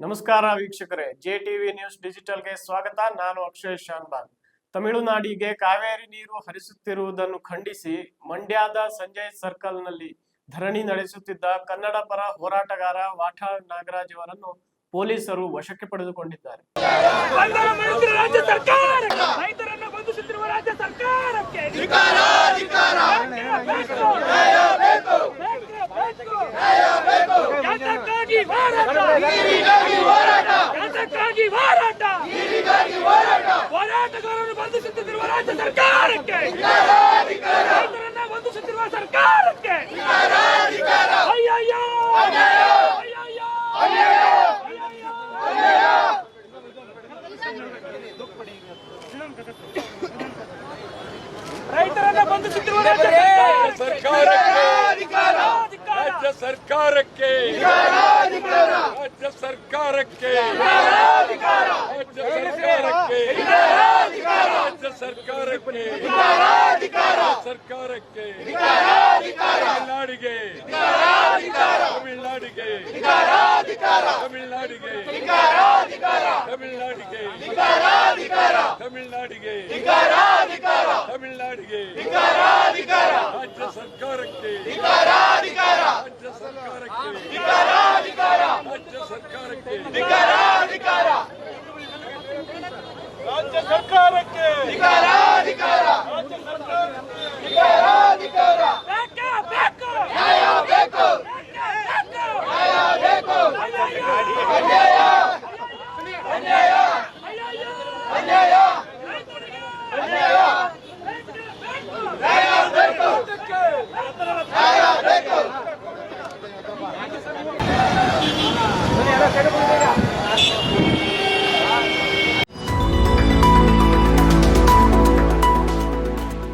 ನಮಸ್ಕಾರ ವೀಕ್ಷಕರೇ, JTV news ಡಿಜಿಟಲ್ಗೆ ಸ್ವಾಗತ. ನಾನು ಅಕ್ಷಯ್ ಶಾನ್ಬಾಗ್. ತಮಿಳುನಾಡಿಗೆ ಕಾವೇರಿ ನೀರು ಹರಿಸುತ್ತಿರುವುದನ್ನು ಖಂಡಿಸಿ ಮಂಡ್ಯದ ಸಂಜಯ್ ಸರ್ಕಲ್ನಲ್ಲಿ ಧರಣಿ ನಡೆಸುತ್ತಿದ್ದ ಕನ್ನಡ ಪರ ಹೋರಾಟಗಾರ ವಾಟಾಳ್ ನಾಗರಾಜ್ ಅವರನ್ನು ಪೊಲೀಸರು ವಶಕ್ಕೆ ಪಡೆದುಕೊಂಡಿದ್ದಾರೆ. ಹೋರಾಟಗಾರರು ಬಂಧಿಸುತ್ತಿರುವ ರಾಜ್ಯ ಸರ್ಕಾರಕ್ಕೆ, ರೈತರನ್ನ ಬಂಧಿಸುತ್ತಿರುವ ಸರ್ಕಾರಕ್ಕೆ ಅಯ್ಯಯ್ಯೋ, ರೈತರನ್ನ ಬಂಧಿಸುತ್ತಿರುವ ರಾಜ್ಯ ಸರ್ಕಾರಕ್ಕೆ, ರಾಜ್ಯ ಸರ್ಕಾರಕ್ಕೆ, ಬೇಕು